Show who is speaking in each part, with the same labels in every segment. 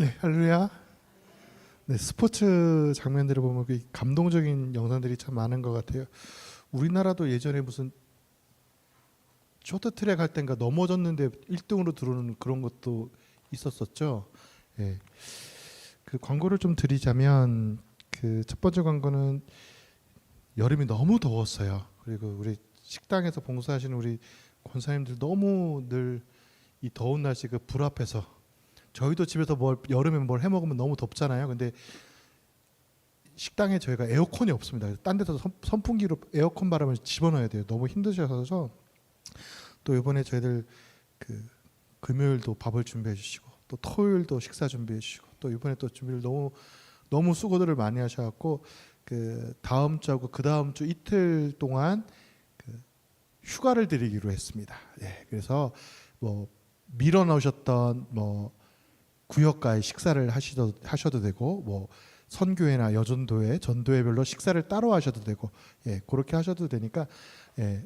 Speaker 1: 네, 할렐루야. 네, 스포츠 장면들을 보면 그 감동적인 영상들이 참 많은 것 같아요. 우리나라도 예전에 무슨 쇼트트랙 할 땐가 넘어졌는데 1등으로 들어오는 그런 것도 있었었죠. 예. 그 광고를 좀 드리자면 그 첫 번째 광고는 여름이 너무 더웠어요. 그리고 우리 식당에서 봉사하시는 우리 권사님들 너무 늘 이 더운 날씨 그 불 앞에서 저희도 집에서 여름에 뭘 해 먹으면 너무 덥잖아요. 근데 식당에 저희가 에어컨이 없습니다. 그래서 딴 데서 선풍기로 에어컨 바람을 집어넣어야 돼요. 너무 힘드셔서 또 이번에 저희들 그 금요일도 밥을 준비해 주시고 또 토요일도 식사 준비해 주시고 또 이번에 또 준비를 너무 수고들을 많이 하셔갖고 그 다음 주하고 그 다음 주 이틀 동안 그 휴가를 드리기로 했습니다. 예, 그래서 뭐 밀어넣으셨던 뭐 구역가에 식사를 하셔도 되고 뭐 선교회나 여전도회, 전도회별로 식사를 따로 하셔도 되고 예, 그렇게 하셔도 되니까 예,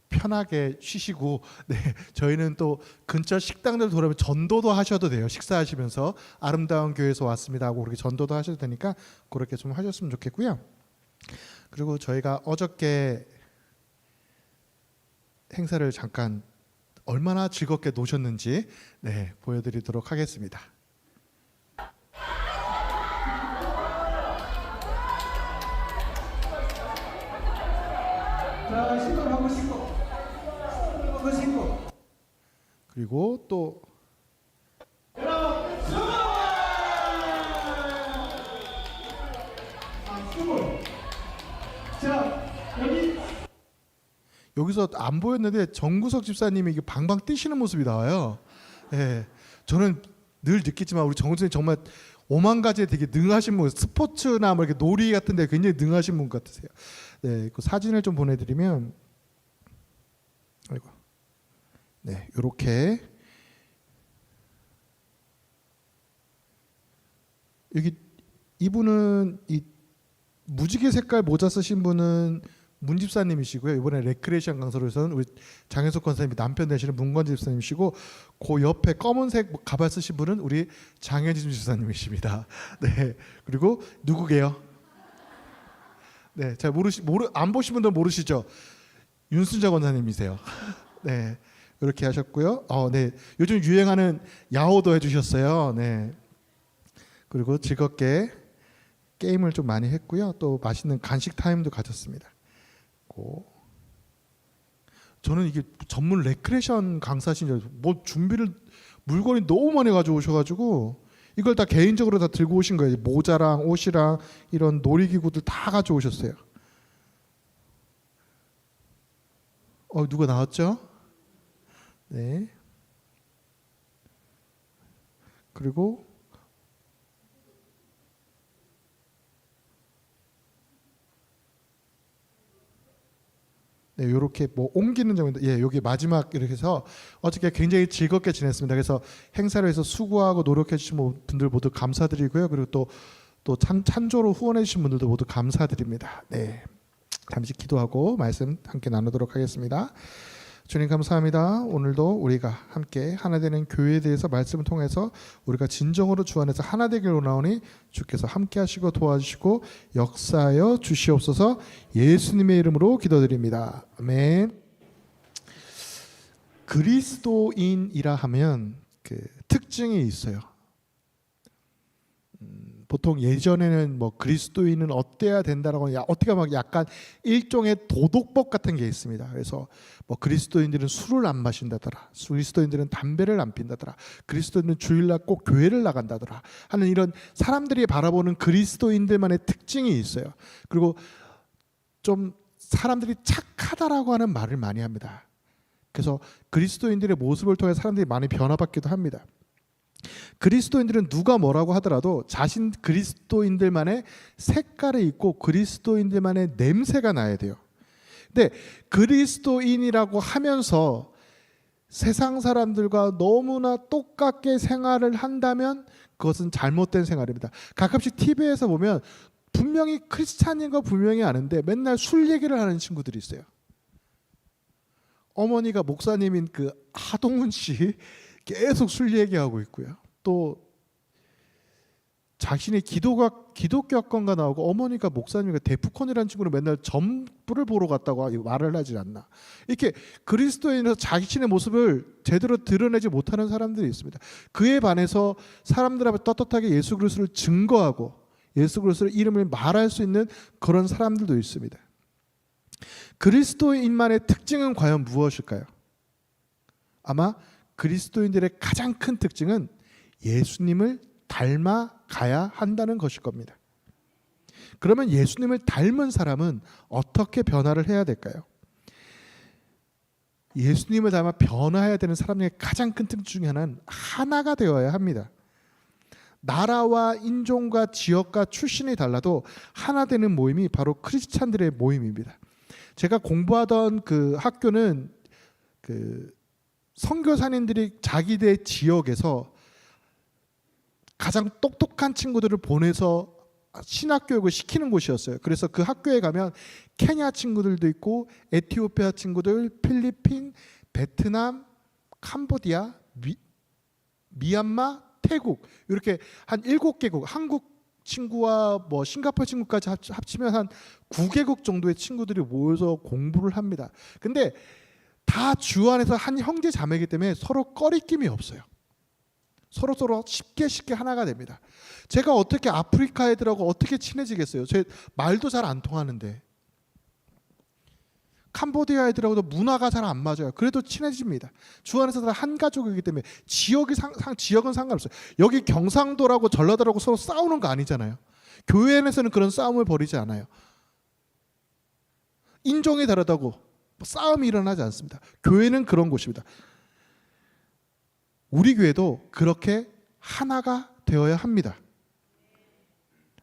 Speaker 1: 편하게 쉬시고 네, 저희는 또 근처 식당들 돌아오면 전도도 하셔도 돼요. 식사하시면서 아름다운 교회에서 왔습니다 하고 그렇게 전도도 하셔도 되니까 그렇게 좀 하셨으면 좋겠고요. 그리고 저희가 어저께 행사를 잠깐 얼마나 즐겁게 노셨는지 네, 보여드리도록 하겠습니다.
Speaker 2: 자, 신고 하고 신고.
Speaker 1: 그리고 또
Speaker 2: 자, 여기
Speaker 1: 여기서 안 보였는데 정구석 집사님이 이게 방방 뛰시는 모습이 나와요. 예, 저는 늘 느끼지만 우리 정구석님 정말 오만 가지에 되게 능하신 분, 스포츠나 뭐 이렇게 놀이 같은데 굉장히 능하신 분 같으세요. 네, 그 사진을 좀 보내드리면, 아이고, 네, 이렇게 여기 이분은 이 무지개 색깔 모자 쓰신 분은 문 집사님이시고요. 이번에 레크레이션 강사로서는 우리 장혜석 권사님이 남편 되시는 문건 집사님이시고 그 옆에 검은색 가발 쓰신 분은 우리 장현진 집사님이십니다. 네. 그리고 누구게요? 네. 잘 안 보신 분들 모르시죠? 윤순자 권사님이세요. 네. 이렇게 하셨고요. 네. 요즘 유행하는 야호도 해주셨어요. 네. 그리고 즐겁게 게임을 좀 많이 했고요. 또 맛있는 간식 타임도 가졌습니다. 저는 이게 전문 레크레이션 강사신 줄 알고 뭐 준비를 물건이 너무 많이 가져오셔가지고 이걸 다 개인적으로 다 들고 오신 거예요. 모자랑 옷이랑 이런 놀이기구들 다 가져오셨어요. 누가 나왔죠? 네. 그리고 네, 이렇게 뭐 옮기는 장면도 예, 여기 마지막 이렇게 해서 어저께 굉장히 즐겁게 지냈습니다. 그래서 행사를 해서 수고하고 노력해 주신 분들 모두 감사드리고요. 그리고 또 찬조로 후원해 주신 분들도 모두 감사드립니다. 네. 잠시 기도하고 말씀 함께 나누도록 하겠습니다. 주님 감사합니다. 오늘도 우리가 함께 하나 되는 교회에 대해서 말씀을 통해서 우리가 진정으로 주 안에서 하나 되기를 원하오니 주께서 함께 하시고 도와주시고 역사하여 주시옵소서. 예수님의 이름으로 기도드립니다. 아멘. 그리스도인이라 하면 그 특징이 있어요. 보통 예전에는 뭐 그리스도인은 어때야 된다라고 어떻게 막 약간 일종의 도덕법 같은 게 있습니다. 그래서 뭐 그리스도인들은 술을 안 마신다더라, 그리스도인들은 담배를 안 핀다더라, 그리스도인들은 주일날 꼭 교회를 나간다더라 하는 이런 사람들이 바라보는 그리스도인들만의 특징이 있어요. 그리고 좀 사람들이 착하다라고 하는 말을 많이 합니다. 그래서 그리스도인들의 모습을 통해 사람들이 많이 변화받기도 합니다. 그리스도인들은 누가 뭐라고 하더라도 자신 그리스도인들만의 색깔이 있고 그리스도인들만의 냄새가 나야 돼요. 근데 그리스도인이라고 하면서 세상 사람들과 너무나 똑같게 생활을 한다면 그것은 잘못된 생활입니다. 가끔씩 TV에서 보면 분명히 크리스찬인 거 분명히 아는데 맨날 술 얘기를 하는 친구들이 있어요. 어머니가 목사님인 그 하동훈 씨 계속 술 얘기하고 있고요. 또 자신의 기독교학과가 나오고 어머니가 목사님이가 데프콘이라는 친구를 맨날 점불을 보러 갔다고 말을 하지 않나. 이렇게 그리스도인에서 자신의 모습을 제대로 드러내지 못하는 사람들이 있습니다. 그에 반해서 사람들 앞에 떳떳하게 예수 그리스도를 증거하고 예수 그리스도의 이름을 말할 수 있는 그런 사람들도 있습니다. 그리스도인만의 특징은 과연 무엇일까요? 아마 그리스도인들의 가장 큰 특징은 예수님을 닮아가야 한다는 것일 겁니다. 그러면 예수님을 닮은 사람은 어떻게 변화를 해야 될까요? 예수님을 닮아 변화해야 되는 사람의 가장 큰 특징 중에 하나는 하나가 되어야 합니다. 나라와 인종과 지역과 출신이 달라도 하나 되는 모임이 바로 크리스찬들의 모임입니다. 제가 공부하던 그 학교는 그 선교사님들이 자기네 지역에서 가장 똑똑한 친구들을 보내서 신학교육을 시키는 곳이었어요. 그래서 그 학교에 가면 케냐 친구들도 있고 에티오피아 친구들, 필리핀, 베트남, 캄보디아, 미얀마, 태국 이렇게 한 7개국, 한국 친구와 뭐 싱가포르 친구까지 합치면 한 9개국 정도의 친구들이 모여서 공부를 합니다. 근데 다 주 안에서 한 형제 자매이기 때문에 서로 꺼리낌이 없어요. 서로 쉽게 하나가 됩니다. 제가 어떻게 아프리카 애들하고 어떻게 친해지겠어요? 제 말도 잘 안 통하는데. 캄보디아 애들하고도 문화가 잘 안 맞아요. 그래도 친해집니다. 주 안에서 다 한 가족이기 때문에 지역은 상관없어요. 여기 경상도라고 전라도라고 서로 싸우는 거 아니잖아요. 교회 안에서는 그런 싸움을 벌이지 않아요. 인종이 다르다고 싸움이 일어나지 않습니다. 교회는 그런 곳입니다. 우리 교회도 그렇게 하나가 되어야 합니다.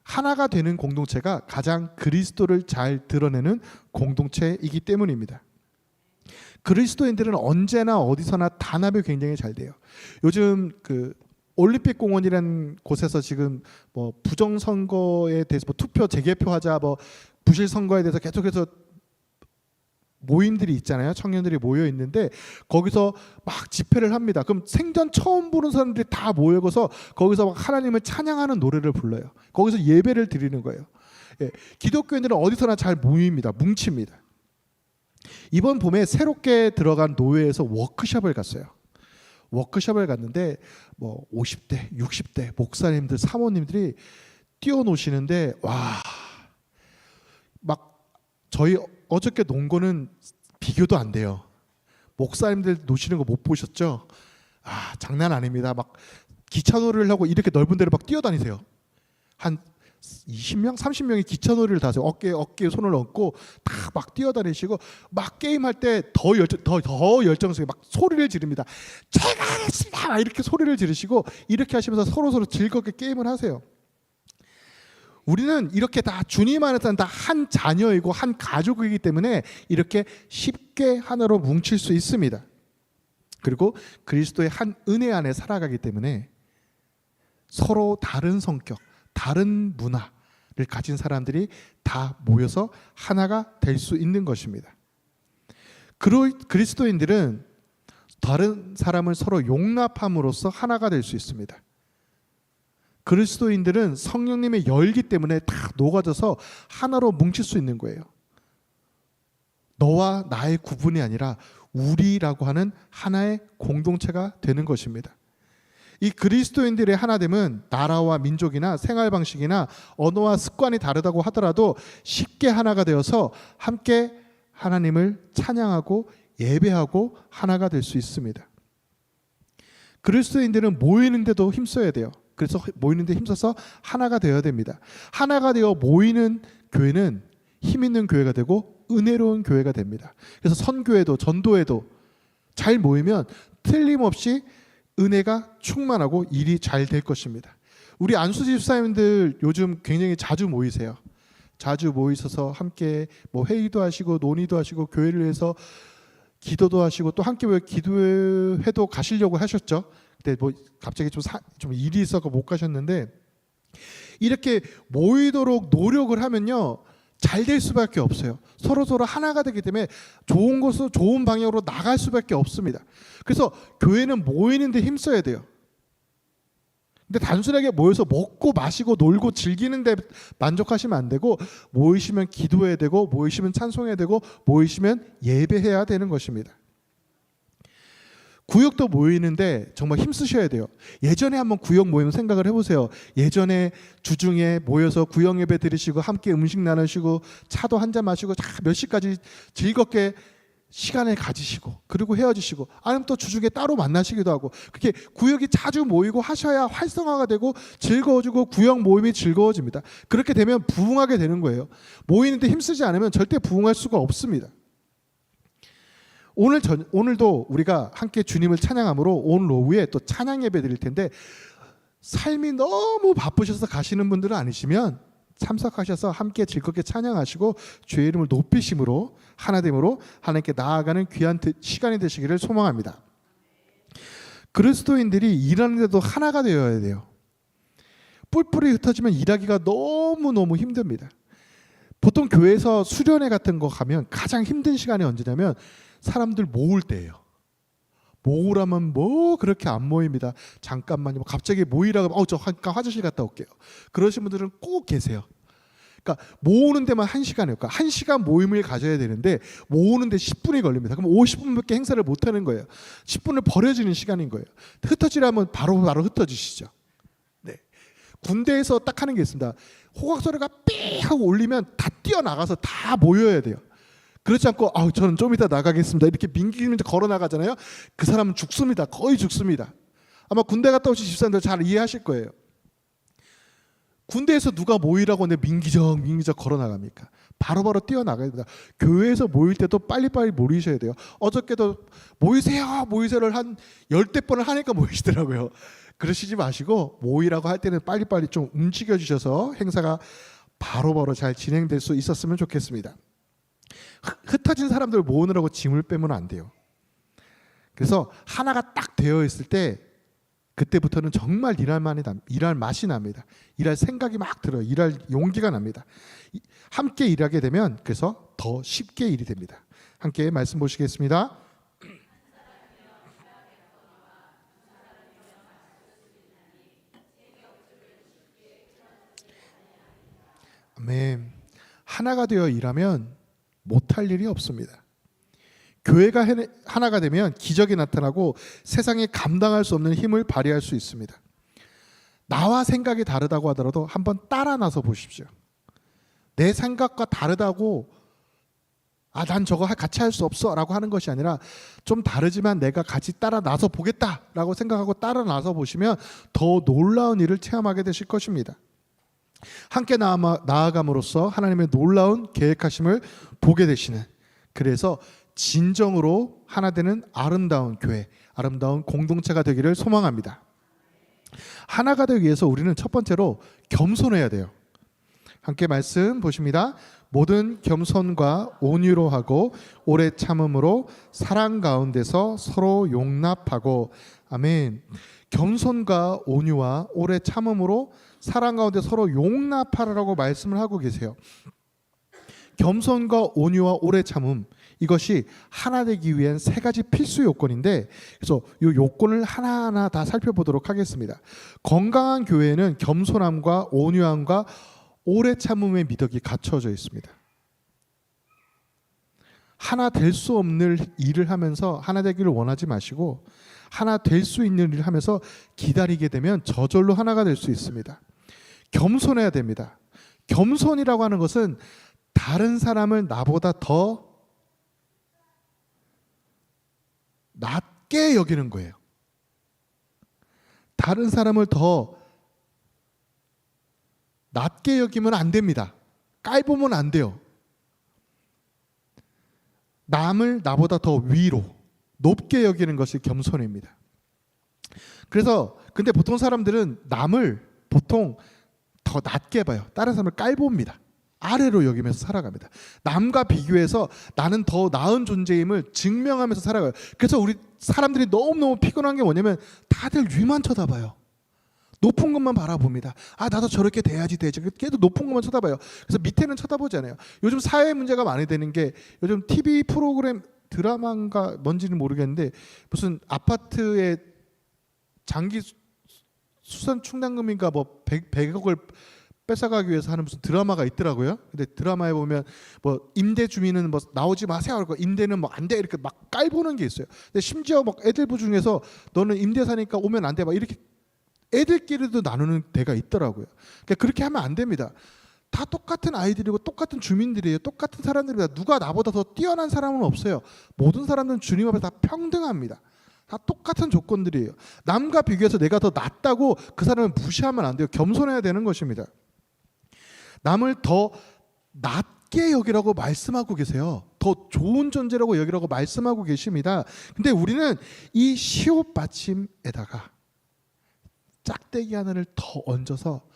Speaker 1: 하나가 되는 공동체가 가장 그리스도를 잘 드러내는 공동체이기 때문입니다. 그리스도인들은 언제나 어디서나 단합이 굉장히 잘 돼요. 요즘 그 올림픽 공원이라는 곳에서 지금 뭐 부정선거에 대해서 뭐 투표 재개표하자, 뭐 부실 선거에 대해서 계속해서 모임들이 있잖아요. 청년들이 모여 있는데 거기서 막 집회를 합니다. 그럼 생전 처음 보는 사람들이 다 모여서 거기서 막 하나님을 찬양하는 노래를 불러요. 거기서 예배를 드리는 거예요. 예, 기독교인들은 어디서나 잘 모입니다. 뭉칩니다. 이번 봄에 새롭게 들어간 노회에서 워크숍을 갔어요. 워크숍을 갔는데 뭐 50대, 60대 목사님들, 사모님들이 뛰어노시는데 와, 막 저희 어저께 논 거는 비교도 안 돼요. 목사님들 노시는 거 못 보셨죠? 아, 장난 아닙니다. 막 기차놀이를 하고 이렇게 넓은 데를 막 뛰어다니세요. 한 20명, 30명이 기차놀이를 다 하세요. 어깨에 손을 얹고 다 막 뛰어다니시고 막 게임할 때 더 열정적이게 막 소리를 지릅니다. 제가 하겠습니다. 막 이렇게 소리를 지르시고 이렇게 하시면서 서로 즐겁게 게임을 하세요. 우리는 이렇게 다 주님 안에서는 다 한 자녀이고 한 가족이기 때문에 이렇게 쉽게 하나로 뭉칠 수 있습니다. 그리고 그리스도의 한 은혜 안에 살아가기 때문에 서로 다른 성격, 다른 문화를 가진 사람들이 다 모여서 하나가 될 수 있는 것입니다. 그리스도인들은 다른 사람을 서로 용납함으로써 하나가 될 수 있습니다. 그리스도인들은 성령님의 열기 때문에 다 녹아져서 하나로 뭉칠 수 있는 거예요. 너와 나의 구분이 아니라 우리라고 하는 하나의 공동체가 되는 것입니다. 이 그리스도인들의 하나됨은 나라와 민족이나 생활 방식이나 언어와 습관이 다르다고 하더라도 쉽게 하나가 되어서 함께 하나님을 찬양하고 예배하고 하나가 될 수 있습니다. 그리스도인들은 모이는데도 힘써야 돼요. 그래서 모이는데 힘써서 하나가 되어야 됩니다. 하나가 되어 모이는 교회는 힘 있는 교회가 되고 은혜로운 교회가 됩니다. 그래서 선교에도 전도에도 잘 모이면 틀림없이 은혜가 충만하고 일이 잘 될 것입니다. 우리 안수지 집사님들 요즘 굉장히 자주 모이세요. 자주 모이셔서 함께 뭐 회의도 하시고 논의도 하시고 교회를 위해서 기도도 하시고 또 함께 기도회도 가시려고 하셨죠. 근데 뭐 갑자기 좀 일이 있어서 못 가셨는데 이렇게 모이도록 노력을 하면요 잘 될 수밖에 없어요. 서로 하나가 되기 때문에 좋은 곳으로 좋은 방향으로 나갈 수밖에 없습니다. 그래서 교회는 모이는데 힘써야 돼요. 근데 단순하게 모여서 먹고 마시고 놀고 즐기는 데 만족하시면 안 되고, 모이시면 기도해야 되고, 모이시면 찬송해야 되고, 모이시면 예배해야 되는 것입니다. 구역도 모이는데 정말 힘쓰셔야 돼요. 예전에 한번 구역 모임 생각을 해보세요. 예전에 주중에 모여서 구역 예배 드리시고 함께 음식 나누시고 차도 한잔 마시고 몇 시까지 즐겁게 시간을 가지시고, 그리고 헤어지시고, 아니면 또 주중에 따로 만나시기도 하고, 그렇게 구역이 자주 모이고 하셔야 활성화가 되고 즐거워지고 구역 모임이 즐거워집니다. 그렇게 되면 부흥하게 되는 거예요. 모이는데 힘쓰지 않으면 절대 부흥할 수가 없습니다. 오늘도 우리가 함께 주님을 찬양함으로 오늘 오후에 또 찬양 예배 드릴 텐데, 삶이 너무 바쁘셔서 가시는 분들은 아니시면 참석하셔서 함께 즐겁게 찬양하시고 주의 이름을 높이심으로 하나됨으로 하나님께 나아가는 귀한 시간이 되시기를 소망합니다. 그리스도인들이 일하는데도 하나가 되어야 돼요. 뿔뿔이 흩어지면 일하기가 너무너무 힘듭니다. 보통 교회에서 수련회 같은 거 가면 가장 힘든 시간이 언제냐면 사람들 모을 때예요. 모으라면 뭐 그렇게 안 모입니다. 잠깐만요. 갑자기 모이라고 하면 저 잠깐 화장실 갔다 올게요. 그러신 분들은 꼭 계세요. 그러니까 모으는 데만 1시간이에요. 그러니까 1시간 모임을 가져야 되는데 모으는 데 10분이 걸립니다. 그럼 50분밖에 행사를 못 하는 거예요. 10분을 버려지는 시간인 거예요. 흩어지라면 바로 흩어지시죠. 네. 군대에서 딱 하는 게 있습니다. 호각 소리가 삐 하고 울리면 다 뛰어나가서 다 모여야 돼요. 그렇지 않고 저는 좀 이따 나가겠습니다 이렇게 민기면서 걸어 나가잖아요. 그 사람은 죽습니다. 거의 죽습니다. 아마 군대 갔다 오신 집사님들 잘 이해하실 거예요. 군대에서 누가 모이라고 내 민기적 걸어 나갑니까? 바로바로 뛰어나가야 됩니다. 교회에서 모일 때도 빨리빨리 모이셔야 돼요. 어저께도 모이세요를 한 10대 번을 하니까 모이시더라고요. 그러시지 마시고 모이라고 할 때는 빨리빨리 좀 움직여 주셔서 행사가 바로바로 잘 진행될 수 있었으면 좋겠습니다. 흩어진 사람들 모으느라고 짐을 빼면 안 돼요. 그래서 하나가 딱 되어 있을 때 그때부터는 정말 일할 맛이 납니다. 일할 생각이 막 들어요. 일할 용기가 납니다. 함께 일하게 되면 그래서 더 쉽게 일이 됩니다. 함께 말씀 보시겠습니다. 아멘. 하나가 되어 일하면 못할 일이 없습니다. 교회가 하나가 되면 기적이 나타나고 세상에 감당할 수 없는 힘을 발휘할 수 있습니다. 나와 생각이 다르다고 하더라도 한번 따라 나서 보십시오. 내 생각과 다르다고 난 저거 같이 할 수 없어 라고 하는 것이 아니라 좀 다르지만 내가 같이 따라 나서 보겠다 라고 생각하고 따라 나서 보시면 더 놀라운 일을 체험하게 되실 것입니다. 함께 나아감으로써 하나님의 놀라운 계획하심을 보게 되시는, 그래서 진정으로 하나 되는 아름다운 교회, 아름다운 공동체가 되기를 소망합니다. 하나가 되기 위해서 우리는 첫 번째로 겸손해야 돼요. 함께 말씀 보십니다. 모든 겸손과 온유로 하고 오래 참음으로 사랑 가운데서 서로 용납하고. 아멘. 겸손과 온유와 오래 참음으로 사랑 가운데 서로 용납하라고 말씀을 하고 계세요. 겸손과 온유와 오래 참음, 이것이 하나 되기 위한 3가지 필수 요건인데, 그래서 이 요건을 하나하나 다 살펴보도록 하겠습니다. 건강한 교회에는 겸손함과 온유함과 오래 참음의 미덕이 갖춰져 있습니다. 하나 될 수 없는 일을 하면서 하나 되기를 원하지 마시고, 하나 될 수 있는 일을 하면서 기다리게 되면 저절로 하나가 될 수 있습니다. 겸손해야 됩니다. 겸손이라고 하는 것은 다른 사람을 나보다 더 낮게 여기는 거예요. 다른 사람을 더 낮게 여기면 안 됩니다. 깔보면 안 돼요. 남을 나보다 더 위로 높게 여기는 것이 겸손입니다. 그래서 근데 보통 사람들은 남을 보통 더 낮게 봐요. 다른 사람을 깔봅니다. 아래로 여기면서 살아갑니다. 남과 비교해서 나는 더 나은 존재임을 증명하면서 살아가요. 그래서 우리 사람들이 너무너무 피곤한 게 뭐냐면 다들 위만 쳐다봐요. 높은 것만 바라봅니다. 나도 저렇게 돼야지 되지. 걔도 높은 것만 쳐다봐요. 그래서 밑에는 쳐다보지 않아요. 요즘 사회 문제가 많이 되는 게, 요즘 TV 프로그램 드라마인가 뭔지는 모르겠는데 무슨 아파트에 장기 수선 충당금인가 뭐 100억을 뺏어가기 위해서 하는 무슨 드라마가 있더라고요. 근데 드라마에 보면 뭐 임대 주민은 뭐 나오지 마세요. 그러고 임대는 뭐 안 돼 이렇게 막 깔보는 게 있어요. 근데 심지어 막 애들부 중에서 너는 임대 사니까 오면 안 돼. 막 이렇게 애들끼리도 나누는 데가 있더라고요. 그러니까 그렇게 하면 안 됩니다. 다 똑같은 아이들이고 똑같은 주민들이에요. 똑같은 사람들입니다. 누가 나보다 더 뛰어난 사람은 없어요. 모든 사람들은 주님 앞에 다 평등합니다. 다 똑같은 조건들이에요. 남과 비교해서 내가 더 낫다고 그 사람을 무시하면 안 돼요. 겸손해야 되는 것입니다. 남을 더 낮게 여기라고 말씀하고 계세요. 더 좋은 존재라고 여기라고 말씀하고 계십니다. 근데 우리는 이 시옷 받침에다가 짝대기 하나를 더 얹어서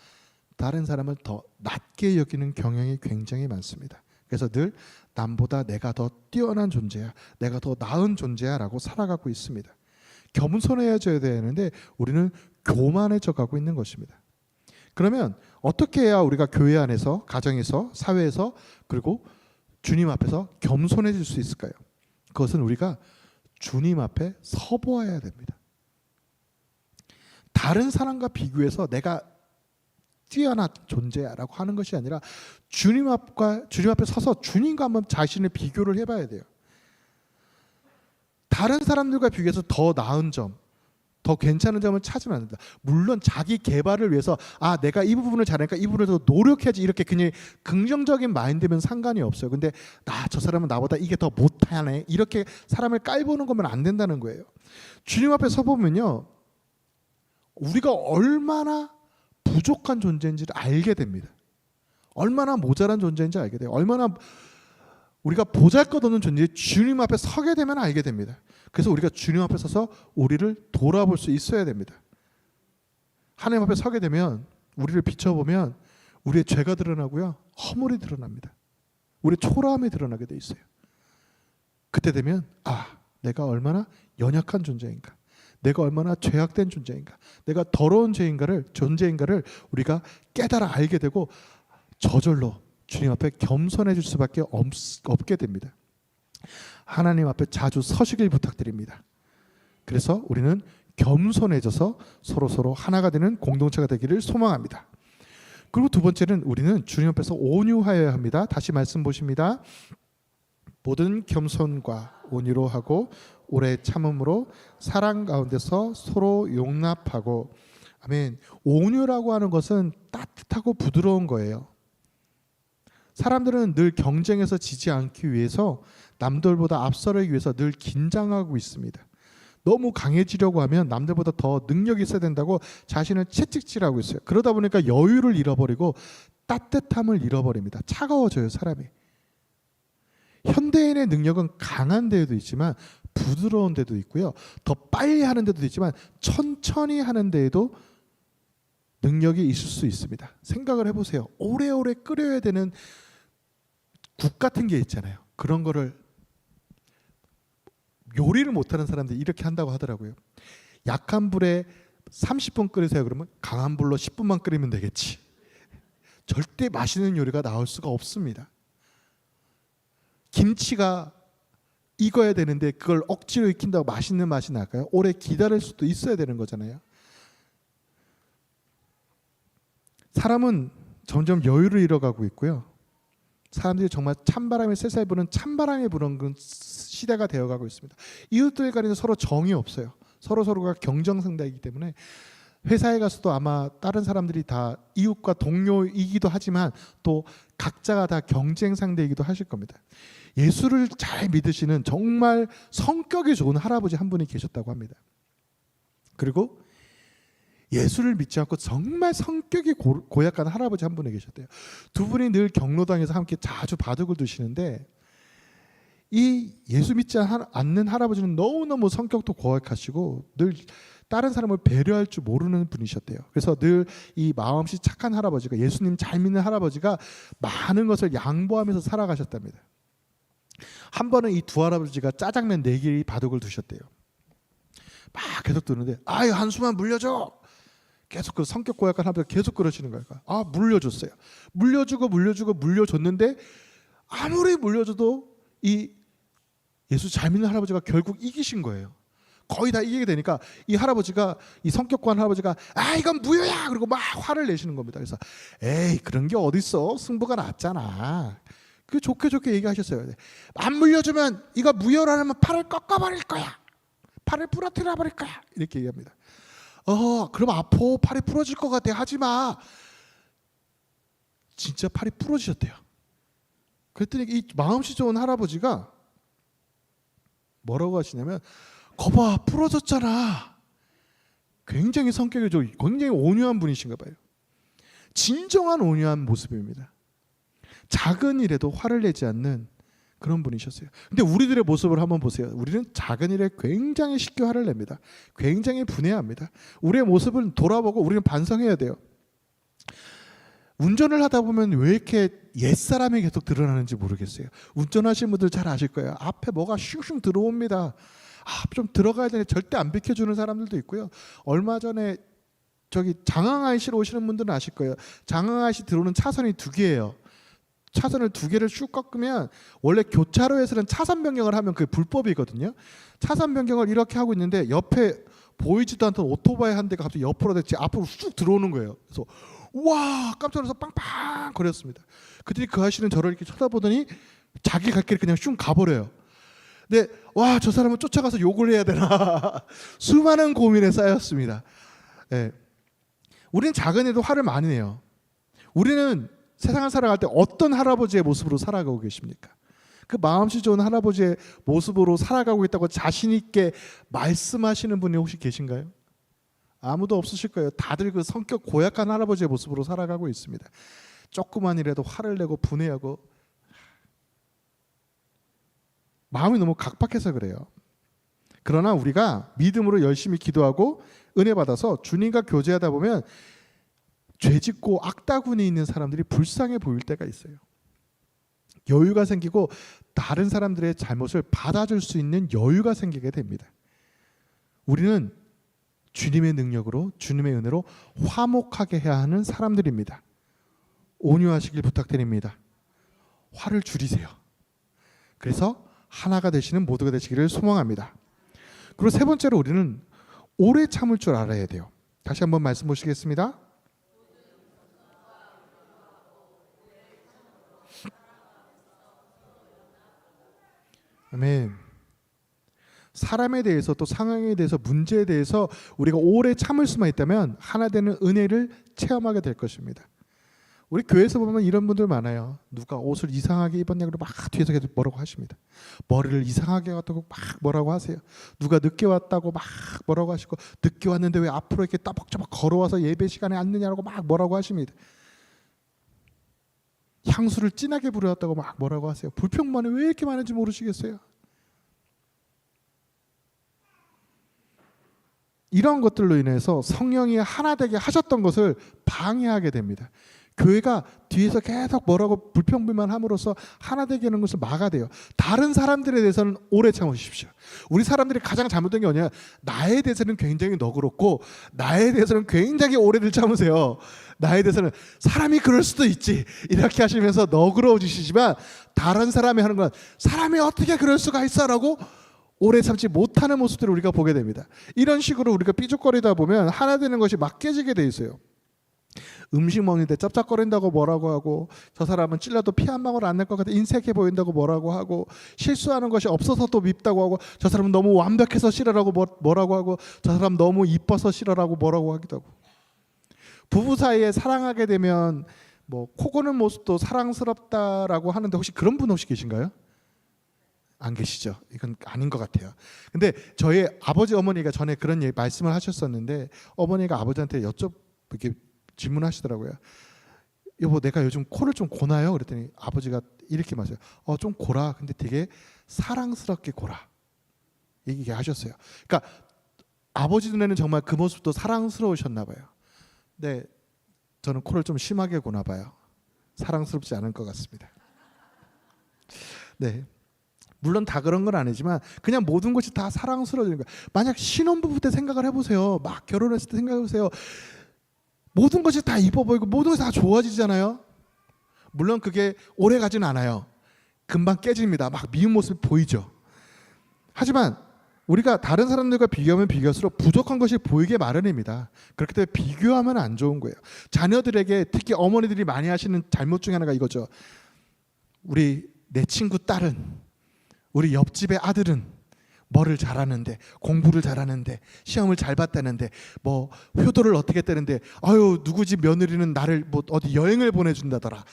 Speaker 1: 다른 사람을 더 낮게 여기는 경향이 굉장히 많습니다. 그래서 늘 남보다 내가 더 뛰어난 존재야, 내가 더 나은 존재야 라고 살아가고 있습니다. 겸손해져야 되는데 우리는 교만해져 가고 있는 것입니다. 그러면 어떻게 해야 우리가 교회 안에서, 가정에서, 사회에서, 그리고 주님 앞에서 겸손해질 수 있을까요? 그것은 우리가 주님 앞에 서보아야 됩니다. 다른 사람과 비교해서 내가 뛰어난 존재야라고 하는 것이 아니라 주님 앞에 서서 주님과 한번 자신을 비교를 해봐야 돼요. 다른 사람들과 비교해서 더 나은 점, 더 괜찮은 점을 찾으면 안 된다. 물론 자기 개발을 위해서 내가 이 부분을 잘하니까 이 부분을 더 노력해야지 이렇게 그냥 긍정적인 마인드면 상관이 없어요. 근데 저 사람은 나보다 이게 더 못하네 이렇게 사람을 깔보는 거면 안 된다는 거예요. 주님 앞에 서보면요, 우리가 얼마나 부족한 존재인지를 알게 됩니다. 얼마나 모자란 존재인지 알게 돼요. 얼마나 우리가 보잘것없는 존재, 주님 앞에 서게 되면 알게 됩니다. 그래서 우리가 주님 앞에 서서 우리를 돌아볼 수 있어야 됩니다. 하나님 앞에 서게 되면 우리를 비춰보면 우리의 죄가 드러나고요, 허물이 드러납니다. 우리의 초라함이 드러나게 돼 있어요. 그때 되면 내가 얼마나 연약한 존재인가, 내가 얼마나 죄악된 존재인가, 내가 더러운 존재인가를 우리가 깨달아 알게 되고 저절로 주님 앞에 겸손해질 수밖에 없게 됩니다. 하나님 앞에 자주 서시길 부탁드립니다. 그래서 우리는 겸손해져서 서로 하나가 되는 공동체가 되기를 소망합니다. 그리고 두 번째는 우리는 주님 앞에서 온유하여야 합니다. 다시 말씀 보십니다. 모든 겸손과 온유로 하고 오래 참음으로 사랑 가운데서 서로 용납하고. 아멘. 온유라고 하는 것은 따뜻하고 부드러운 거예요. 사람들은 늘 경쟁에서 지지 않기 위해서, 남들보다 앞서기 위해서 늘 긴장하고 있습니다. 너무 강해지려고 하면 남들보다 더 능력이 있어야 된다고 자신을 채찍질하고 있어요. 그러다 보니까 여유를 잃어버리고 따뜻함을 잃어버립니다. 차가워져요, 사람이. 현대인의 능력은 강한 데도 있지만 부드러운 데도 있고요, 더 빨리 하는 데도 있지만 천천히 하는 데에도 능력이 있을 수 있습니다. 생각을 해보세요. 오래오래 끓여야 되는 국 같은 게 있잖아요. 그런 거를 요리를 못하는 사람들이 이렇게 한다고 하더라고요. 약한 불에 30분 끓이세요. 그러면 강한 불로 10분만 끓이면 되겠지. 절대 맛있는 요리가 나올 수가 없습니다. 김치가 익어야 되는데 그걸 억지로 익힌다고 맛있는 맛이 날까요? 오래 기다릴 수도 있어야 되는 거잖아요. 사람은 점점 여유를 잃어가고 있고요, 사람들이 정말 찬바람에 쎄쎄 부는 찬바람에 부는 그 시대가 되어가고 있습니다. 이웃들 간에는 서로 정이 없어요. 서로가 경쟁 상대이기 때문에 회사에 가서도 아마 다른 사람들이 다 이웃과 동료이기도 하지만 또 각자가 다 경쟁 상대이기도 하실 겁니다. 예수를 잘 믿으시는 정말 성격이 좋은 할아버지 한 분이 계셨다고 합니다. 그리고 예수를 믿지 않고 정말 성격이 고약한 할아버지 한 분이 계셨대요. 두 분이 늘 경로당에서 함께 자주 바둑을 두시는데, 이 예수 믿지 않는 할아버지는 너무너무 성격도 고약하시고 늘 다른 사람을 배려할 줄 모르는 분이셨대요. 그래서 늘 이 마음씨 착한 할아버지가, 예수님 잘 믿는 할아버지가 많은 것을 양보하면서 살아가셨답니다. 한 번은 이 두 할아버지가 짜장면 4개 바둑을 두셨대요. 막 계속 두는데 한수만 물려줘. 계속 그 성격 고약한 할아버지가 계속 그러시는 거예요. 물려줬어요. 물려줬는데 아무리 물려줘도 이 예수 잘 믿는 할아버지가 결국 이기신 거예요. 거의 다 이기게 되니까 이 할아버지가, 이 성격관 할아버지가 이건 무효야 그리고 막 화를 내시는 겁니다. 그래서 에이 그런 게 어딨어, 승부가 났잖아. 그 좋게 얘기하셨어요. 안 물려주면 이거 무효라면 팔을 꺾어버릴 거야, 팔을 부러뜨려 버릴 거야, 이렇게 얘기합니다. 그럼 아파, 팔이 부러질 것 같아, 하지마. 진짜 팔이 부러지셨대요. 그랬더니 이 마음씨 좋은 할아버지가 뭐라고 하시냐면, 거봐 부러졌잖아. 굉장히 성격이 좋고 굉장히 온유한 분이신가 봐요. 진정한 온유한 모습입니다. 작은 일에도 화를 내지 않는 그런 분이셨어요. 근데 우리들의 모습을 한번 보세요. 우리는 작은 일에 굉장히 쉽게 화를 냅니다. 굉장히 분해합니다. 우리의 모습을 돌아보고 우리는 반성해야 돼요. 운전을 하다 보면 왜 이렇게 옛사람이 계속 드러나는지 모르겠어요. 운전하시는 분들 잘 아실 거예요. 앞에 뭐가 슝슝 들어옵니다. 좀 들어가야 되는데 절대 안 비켜주는 사람들도 있고요. 얼마 전에 저기 장항아이시로 오시는 분들은 아실 거예요. 장항아이시 들어오는 차선이 두 개예요. 차선을 두 개를 쭉 꺾으면, 원래 교차로에서는 차선 변경을 하면 그게 불법이거든요. 차선 변경을 이렇게 하고 있는데 옆에 보이지도 않던 오토바이 한 대가 갑자기 옆으로 제 앞으로 쑥 들어오는 거예요. 그래서 와 깜짝 놀라서 빵빵 거렸습니다. 그랬더니 그 아저씨는 저를 이렇게 쳐다보더니 자기 갈 길을 그냥 슝 가버려요. 근데 와 저 사람은 쫓아가서 욕을 해야 되나 수많은 고민에 쌓였습니다. 네. 우리는 작은 일도 화를 많이 내요. 우리는 세상을 살아갈 때 어떤 할아버지의 모습으로 살아가고 계십니까? 그 마음씨 좋은 할아버지의 모습으로 살아가고 있다고 자신 있게 말씀하시는 분이 혹시 계신가요? 아무도 없으실 거예요. 다들 그 성격 고약한 할아버지의 모습으로 살아가고 있습니다. 조그만 일에도 화를 내고 분해하고, 마음이 너무 각박해서 그래요. 그러나 우리가 믿음으로 열심히 기도하고 은혜 받아서 주님과 교제하다 보면 죄짓고 악다군이 있는 사람들이 불쌍해 보일 때가 있어요. 여유가 생기고 다른 사람들의 잘못을 받아줄 수 있는 여유가 생기게 됩니다. 우리는 주님의 능력으로, 주님의 은혜로 화목하게 해야 하는 사람들입니다. 온유하시길 부탁드립니다. 화를 줄이세요. 그래서 하나가 되시는 모두가 되시기를 소망합니다. 그리고 세 번째로 우리는 오래 참을 줄 알아야 돼요. 다시 한번 말씀 보시겠습니다. 아멘. 사람에 대해서, 또 상황에 대해서, 문제에 대해서 우리가 오래 참을 수만 있다면 하나 되는 은혜를 체험하게 될 것입니다. 우리 교회에서 보면 이런 분들 많아요. 누가 옷을 이상하게 입었냐고 막 뒤에서 계속 뭐라고 하십니다. 머리를 이상하게 갖다고 막 뭐라고 하세요. 누가 늦게 왔다고 막 뭐라고 하시고, 늦게 왔는데 왜 앞으로 이렇게 따박따박 걸어와서 예배 시간에 앉느냐고 막 뭐라고 하십니다. 향수를 진하게 부려왔다고 막 뭐라고 하세요. 불평만이 왜 이렇게 많은지 모르시겠어요? 이런 것들로 인해서 성령이 하나 되게 하셨던 것을 방해하게 됩니다. 교회가 뒤에서 계속 뭐라고 불평불만함으로써 하나 되게 하는 것을 막아대요. 다른 사람들에 대해서는 오래 참으십시오. 우리 사람들이 가장 잘못된 게 뭐냐, 나에 대해서는 굉장히 너그럽고 나에 대해서는 굉장히 오래를 참으세요. 나에 대해서는 사람이 그럴 수도 있지 이렇게 하시면서 너그러워지시지만, 다른 사람이 하는 건 사람이 어떻게 그럴 수가 있어 라고 오래 참지 못하는 모습들을 우리가 보게 됩니다. 이런 식으로 우리가 삐죽거리다 보면 하나 되는 것이 막 깨지게 돼 있어요. 음식 먹는데 짭짭거린다고 뭐라고 하고, 저 사람은 찔러도 피 한 방울 안 날 것 같아 인색해 보인다고 뭐라고 하고, 실수하는 것이 없어서 또 밉다고 하고, 저 사람은 너무 완벽해서 싫어라고 뭐라고 하고, 저 사람 너무 이뻐서 싫어라고 뭐라고 하기도 하고. 부부 사이에 사랑하게 되면 뭐 코 고는 모습도 사랑스럽다라고 하는데, 혹시 그런 분 혹시 계신가요? 안 계시죠? 이건 아닌 것 같아요. 근데 저희 아버지 어머니가 전에 그런 말씀을 하셨었는데, 어머니가 아버지한테 이렇게 질문하시더라고요. 여보, 내가 요즘 코를 좀 고나요? 그랬더니 아버지가 이렇게 말해요. 좀 고라. 근데 되게 사랑스럽게 고라. 얘기하셨어요. 그러니까 아버지 눈에는 정말 그 모습도 사랑스러우셨나 봐요. 근데 저는 코를 좀 심하게 고나 봐요. 사랑스럽지 않은 것 같습니다. 네. 물론 다 그런 건 아니지만 그냥 모든 것이 다 사랑스러워지는 거예요. 만약 신혼부부 때 생각을 해보세요. 막 결혼했을 때 생각해보세요. 모든 것이 다 이뻐 보이고 모든 것이 다 좋아지잖아요. 물론 그게 오래 가지는 않아요. 금방 깨집니다. 막 미운 모습이 보이죠. 하지만 우리가 다른 사람들과 비교하면 비교할수록 부족한 것이 보이게 마련입니다. 그렇기 때문에 비교하면 안 좋은 거예요. 자녀들에게 특히 어머니들이 많이 하시는 잘못 중에 하나가 이거죠. 내 친구 딸은, 우리 옆집의 아들은 뭐를 잘하는데, 공부를 잘하는데, 시험을 잘 봤다는데, 뭐 효도를 어떻게 했다는데, 아유 누구 집 며느리는 나를 뭐 어디 여행을 보내준다더라.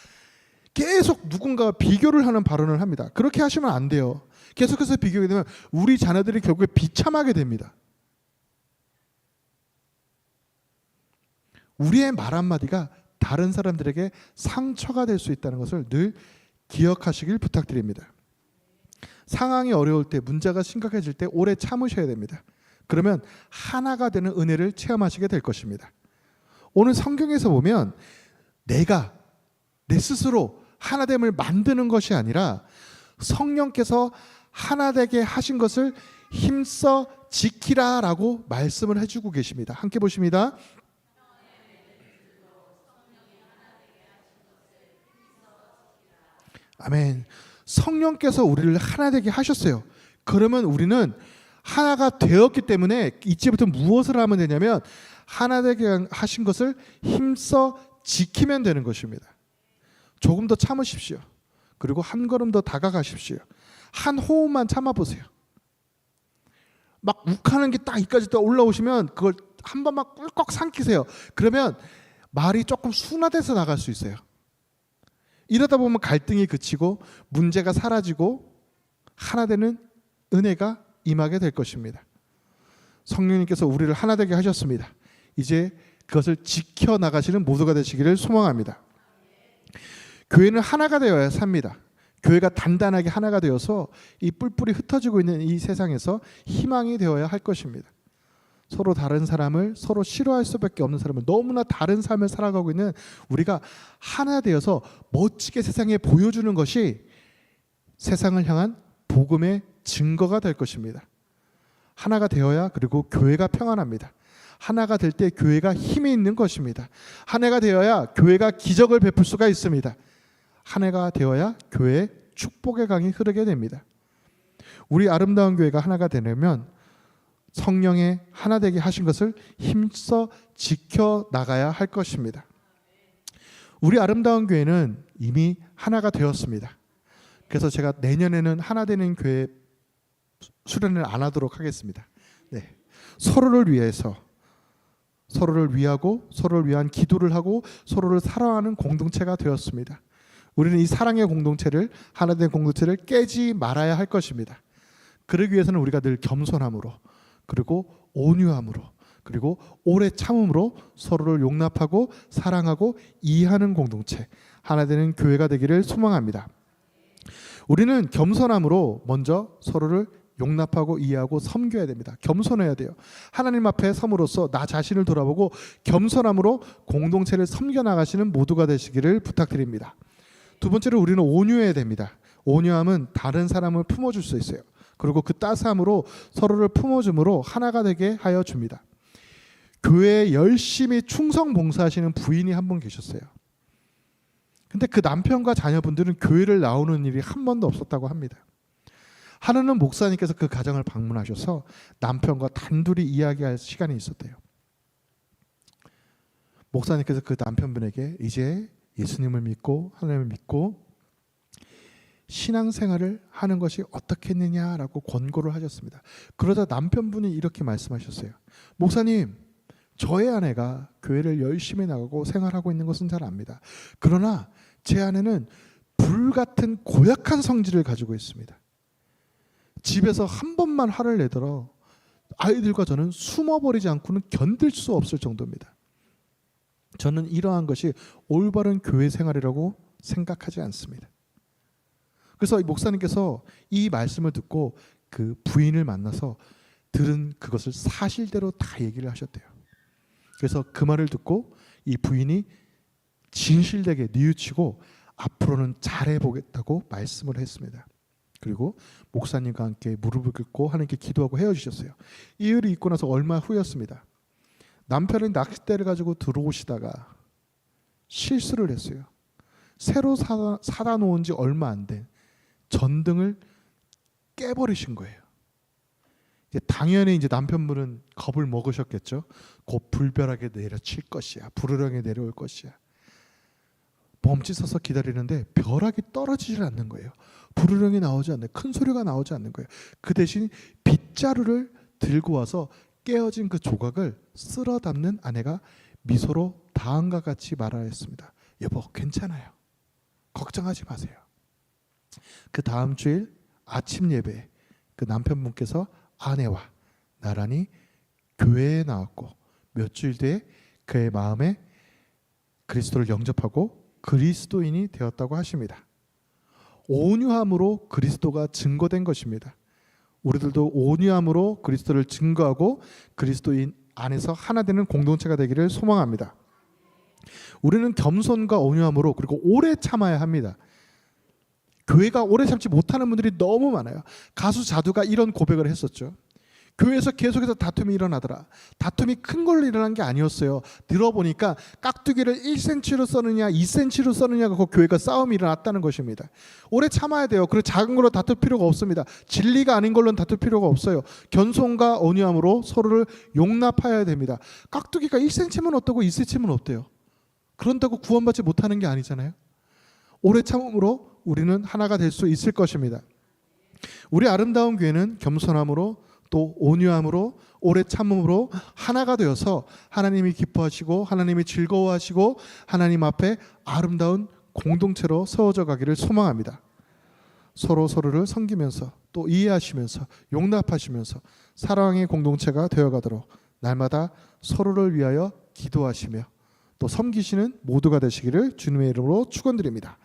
Speaker 1: 계속 누군가와 비교를 하는 발언을 합니다. 그렇게 하시면 안 돼요. 계속해서 비교하게 되면 우리 자녀들이 결국에 비참하게 됩니다. 우리의 말 한마디가 다른 사람들에게 상처가 될 수 있다는 것을 늘 기억하시길 부탁드립니다. 상황이 어려울 때, 문제가 심각해질 때 오래 참으셔야 됩니다. 그러면 하나가 되는 은혜를 체험하시게 될 것입니다. 오늘 성경에서 보면 내가 내 스스로 하나됨을 만드는 것이 아니라 성령께서 하나되게 하신 것을 힘써 지키라라고 말씀을 해주고 계십니다. 함께 보십니다. 아멘. 성령께서 우리를 하나되게 하셨어요. 그러면 우리는 하나가 되었기 때문에 이제부터 무엇을 하면 되냐면 하나되게 하신 것을 힘써 지키면 되는 것입니다. 조금 더 참으십시오. 그리고 한 걸음 더 다가가십시오. 한 호흡만 참아보세요. 막 욱하는 게 딱 이까지 또 올라오시면 그걸 한 번만 꿀꺽 삼키세요. 그러면 말이 조금 순화돼서 나갈 수 있어요. 이러다 보면 갈등이 그치고 문제가 사라지고 하나 되는 은혜가 임하게 될 것입니다. 성령님께서 우리를 하나 되게 하셨습니다. 이제 그것을 지켜나가시는 모두가 되시기를 소망합니다. 교회는 하나가 되어야 삽니다. 교회가 단단하게 하나가 되어서 이 뿔뿔이 흩어지고 있는 이 세상에서 희망이 되어야 할 것입니다. 서로 다른 사람을, 서로 싫어할 수밖에 없는 사람을, 너무나 다른 삶을 살아가고 있는 우리가 하나 되어서 멋지게 세상에 보여주는 것이 세상을 향한 복음의 증거가 될 것입니다. 하나가 되어야 그리고 교회가 평안합니다. 하나가 될 때 교회가 힘이 있는 것입니다. 하나가 되어야 교회가 기적을 베풀 수가 있습니다. 하나가 되어야 교회에 축복의 강이 흐르게 됩니다. 우리 아름다운 교회가 하나가 되려면 성령의 하나 되게 하신 것을 힘써 지켜나가야 할 것입니다. 우리 아름다운 교회는 이미 하나가 되었습니다. 그래서 제가 내년에는 하나 되는 교회 수련을 안 하도록 하겠습니다. 네. 서로를 위해서, 서로를 위하고 서로를 위한 기도를 하고 서로를 사랑하는 공동체가 되었습니다. 우리는 이 사랑의 공동체를, 하나 된 공동체를 깨지 말아야 할 것입니다. 그러기 위해서는 우리가 늘 겸손함으로, 그리고 온유함으로, 그리고 오래 참음으로 서로를 용납하고 사랑하고 이해하는 공동체, 하나 되는 교회가 되기를 소망합니다. 우리는 겸손함으로 먼저 서로를 용납하고 이해하고 섬겨야 됩니다. 겸손해야 돼요. 하나님 앞에 섬으로써 나 자신을 돌아보고 겸손함으로 공동체를 섬겨나가시는 모두가 되시기를 부탁드립니다. 두 번째로 우리는 온유해야 됩니다. 온유함은 다른 사람을 품어줄 수 있어요. 그리고 그 따스함으로 서로를 품어줌으로 하나가 되게 하여 줍니다. 교회에 열심히 충성 봉사하시는 부인이 한 분 계셨어요. 근데 그 남편과 자녀분들은 교회를 나오는 일이 한 번도 없었다고 합니다. 하나는 목사님께서 그 가정을 방문하셔서 남편과 단둘이 이야기할 시간이 있었대요. 목사님께서 그 남편분에게 이제 예수님을 믿고 하나님을 믿고 신앙생활을 하는 것이 어떻겠느냐라고 권고를 하셨습니다. 그러자 남편분이 이렇게 말씀하셨어요. 목사님, 저의 아내가 교회를 열심히 나가고 생활하고 있는 것은 잘 압니다. 그러나 제 아내는 불같은 고약한 성질을 가지고 있습니다. 집에서 한 번만 화를 내더러 아이들과 저는 숨어버리지 않고는 견딜 수 없을 정도입니다. 저는 이러한 것이 올바른 교회 생활이라고 생각하지 않습니다. 그래서 이 목사님께서 이 말씀을 듣고 그 부인을 만나서 들은 그것을 사실대로 다 얘기를 하셨대요. 그래서 그 말을 듣고 이 부인이 진실되게 뉘우치고 앞으로는 잘해보겠다고 말씀을 했습니다. 그리고 목사님과 함께 무릎을 꿇고 하나님께 기도하고 헤어지셨어요. 이 일이 있고 나서 얼마 후였습니다. 남편이 낚싯대를 가지고 들어오시다가 실수를 했어요. 새로 사다 놓은 지 얼마 안 된 전등을 깨버리신 거예요. 이제 당연히 이제 남편분은 겁을 먹으셨겠죠. 곧 불벼락에 내려칠 것이야. 불호령에 내려올 것이야. 멈칫서서 기다리는데 벼락이 떨어지질 않는 거예요. 불호령이 나오지 않는, 큰 소리가 나오지 않는 거예요. 그 대신 빗자루를 들고 와서 깨어진 그 조각을 쓸어 담는 아내가 미소로 다음과 같이 말하였습니다. 여보, 괜찮아요. 걱정하지 마세요. 그 다음 주일 아침 예배에 그 남편분께서 아내와 나란히 교회에 나왔고 몇 주일 뒤에 그의 마음에 그리스도를 영접하고 그리스도인이 되었다고 하십니다. 온유함으로 그리스도가 증거된 것입니다. 우리들도 온유함으로 그리스도를 증거하고 그리스도인 안에서 하나 되는 공동체가 되기를 소망합니다. 우리는 겸손과 온유함으로 그리고 오래 참아야 합니다. 교회가 오래 참지 못하는 분들이 너무 많아요. 가수 자두가 이런 고백을 했었죠. 교회에서 계속해서 다툼이 일어나더라. 다툼이 큰 걸로 일어난 게 아니었어요. 들어보니까 깍두기를 1cm로 써느냐 2cm로 써느냐가 그 교회가 싸움이 일어났다는 것입니다. 오래 참아야 돼요. 그리고 작은 걸로 다툴 필요가 없습니다. 진리가 아닌 걸로는 다툴 필요가 없어요. 겸손과 온유함으로 서로를 용납해야 됩니다. 깍두기가 1cm면 어떠고 2cm면 어때요? 그런다고 구원받지 못하는 게 아니잖아요. 오래 참음으로 우리는 하나가 될 수 있을 것입니다. 우리 아름다운 교회는 겸손함으로 또 온유함으로 오래 참음으로 하나가 되어서 하나님이 기뻐하시고 하나님이 즐거워하시고 하나님 앞에 아름다운 공동체로 세워져 가기를 소망합니다. 서로 서로를 섬기면서 또 이해하시면서 용납하시면서 사랑의 공동체가 되어가도록 날마다 서로를 위하여 기도하시며 또 섬기시는 모두가 되시기를 주님의 이름으로 축원드립니다.